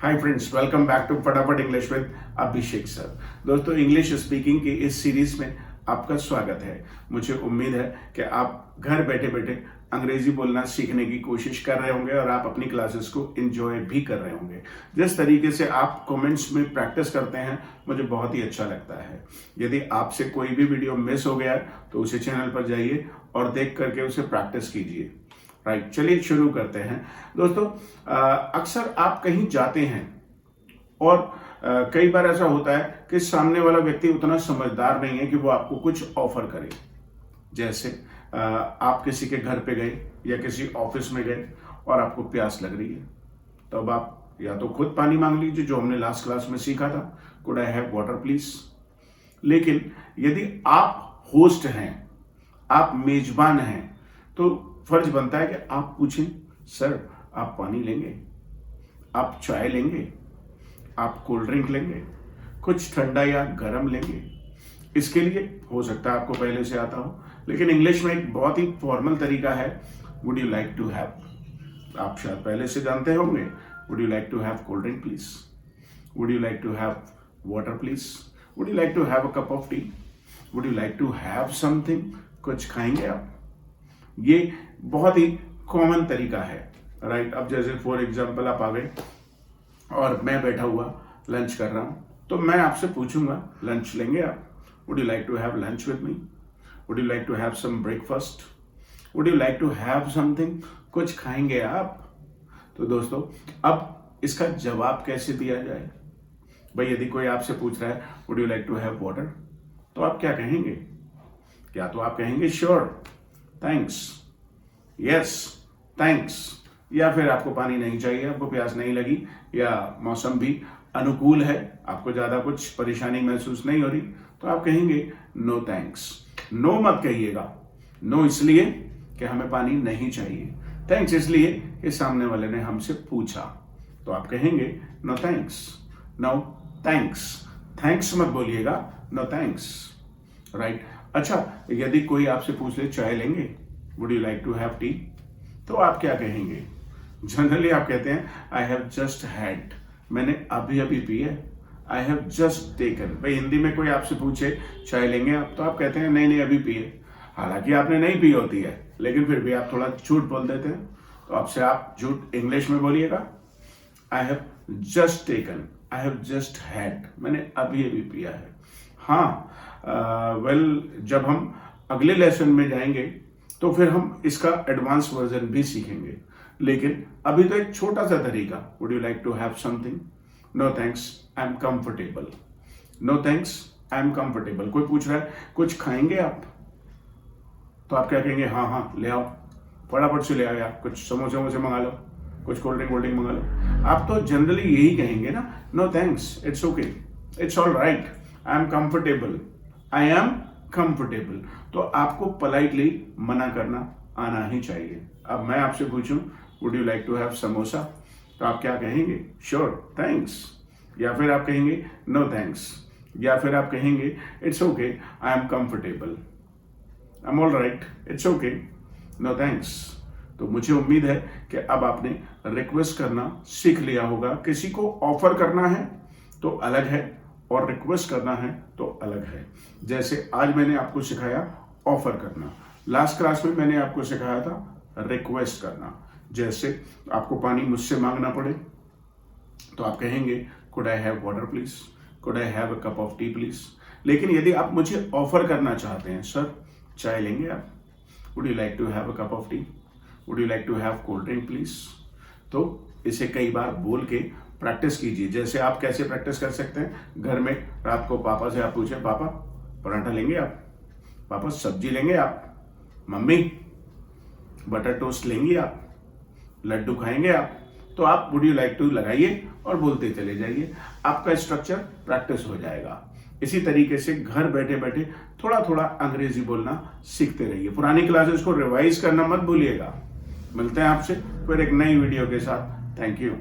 Hi friends, welcome back to फटाफट English with Abhishek sir. दोस्तों, English speaking की इस सीरीज में आपका स्वागत है। मुझे उम्मीद है कि आप घर बैठे बैठे अंग्रेजी बोलना सीखने की कोशिश कर रहे होंगे और आप अपनी क्लासेस को एंजॉय भी कर रहे होंगे। जिस तरीके से आप कमेंट्स में प्रैक्टिस करते हैं, मुझे बहुत ही अच्छा लगता है। यदि आपसे कोई भी वीडियो मिस हो गया है तो उसे चैनल पर जाइए और देख करके उसे प्रैक्टिस कीजिए। राइट, चलिए शुरू करते हैं। दोस्तों, अक्सर आप कहीं जाते हैं और कई बार ऐसा होता है कि सामने वाला व्यक्ति उतना समझदार नहीं है कि वो आपको कुछ ऑफर करे। जैसे आप किसी के घर पे गए या किसी ऑफिस में गए और आपको प्यास लग रही है, तो अब आप या तो खुद पानी मांग लीजिए, जो हमने लास्ट क्लास में सीखा था, could I have water please. लेकिन यदि आप होस्ट हैं, आप मेजबान हैं, तो फर्ज बनता है कि आप पूछें, सर आप पानी लेंगे, आप चाय लेंगे, आप कोल्ड ड्रिंक लेंगे, कुछ ठंडा या गर्म लेंगे। इसके लिए हो सकता है आपको पहले से आता हो, लेकिन इंग्लिश में एक बहुत ही फॉर्मल तरीका है, would you like to have. आप शायद पहले से जानते होंगे, would you like to have cold drink please, would you like to have water please, would you like to have a cup of tea, would you like to have something, कुछ खाएंगे आप। ये बहुत ही कॉमन तरीका है। Right, अब जैसे for example आप आ गए और मैं बैठा हुआ लंच कर रहा हूं, तो मैं आपसे पूछूंगा, लंच लेंगे आप? Would you like to have lunch with me? Would you like to have some breakfast? Would you like to have something, कुछ खाएंगे आप? तो दोस्तों, अब इसका जवाब कैसे दिया जाए? भाई, यदि कोई आपसे पूछ रहा है would you like to have water, तो आप क्या कहेंगे? क्या तो आप कहेंगे श्योर, थैंक्स, यस थैंक्स, या फिर आपको पानी नहीं चाहिए, आपको प्यास नहीं लगी, या मौसम भी अनुकूल है, आपको ज्यादा कुछ परेशानी महसूस नहीं हो रही, तो आप कहेंगे नो थैंक्स। नो मत कहिएगा। नो इसलिए कि हमें पानी नहीं चाहिए, थैंक्स इसलिए कि सामने वाले ने हमसे पूछा, तो आप कहेंगे no thanks. No thanks, thanks मत बोलिएगा, नो थैंक्स। राइट, अच्छा, यदि कोई आपसे पूछ ले चाय लेंगे, would you like to have tea, तो आप क्या कहेंगे? जनरली आप कहते हैं आई हैव जस्ट हैड, मैंने अभी अभी पी है। I have just taken. भाई, हिंदी में कोई आपसे पूछे चाय लेंगे आप, तो आप कहते हैं नहीं नहीं अभी पी है। हालांकि आपने नहीं पी होती है, लेकिन फिर भी आप थोड़ा झूठ बोल देते हैं, तो आपसे आप झूठ इंग्लिश में बोलिएगा, I have just taken, I have just had, मैंने अभी अभी पिया है। हाँ, जब हम अगले लेसन में जाएंगे तो फिर हम इसका एडवांस वर्जन भी सीखेंगे, लेकिन अभी तो एक छोटा सा तरीका, would you like to have something, no thanks I am comfortable, no thanks I am comfortable. कोई पूछ रहा है कुछ खाएंगे आप, तो आप क्या कहेंगे? हाँ हाँ ले आओ, फटाफट से ले आओ यार, कुछ समोसे वोसे मंगा लो, कुछ कोल्ड ड्रिंक मंगा लो। आप तो जनरली यही कहेंगे ना, no thanks, it's okay, it's all right, I am comfortable, I am comfortable. तो आपको पोलाइटली मना करना आना ही चाहिए। अब मैं आपसे पूछूं would you like to have samosa, तो आप क्या कहेंगे? श्योर थैंक्स, या फिर आप कहेंगे नो थैंक्स, या फिर आप कहेंगे it's okay, I am comfortable, I am all right, it's okay, no thanks. तो मुझे उम्मीद है कि अब आपने रिक्वेस्ट करना सीख लिया होगा। किसी को ऑफर करना है तो अलग है और रिक्वेस्ट करना है तो अलग है। जैसे आज मैंने आपको सिखाया ऑफर करना, लास्ट क्लास में मैंने आपको सिखाया था रिक्वेस्ट करना। जैसे आपको पानी मुझसे मांगना पड़े तो आप कहेंगे could I have water please, could I have a cup of T please. लेकिन यदि आप मुझे ऑफर करना चाहते हैं, सर चाय लेंगे आप, would you like to have a cup of tea, would you like to have cold drink please, तो इसे कई बार बोल के प्रैक्टिस कीजिए। जैसे आप कैसे प्रैक्टिस कर सकते हैं, घर में रात को पापा से आप पूछें, पापा पराठा लेंगे आप, पापा सब्जी लेंगे आप, मम्मी बटर टोस्ट लेंगी आप, लड्डू खाएंगे आप, तो आप वुड यू लाइक टू लगाइए और बोलते चले जाइए। आपका स्ट्रक्चर प्रैक्टिस हो जाएगा। इसी तरीके से घर बैठे बैठे थोड़ा थोड़ा अंग्रेजी बोलना सीखते रहिए। पुरानी क्लासेस को रिवाइज करना मत भूलिएगा। मिलते हैं आपसे फिर एक नई वीडियो के साथ। Thank you.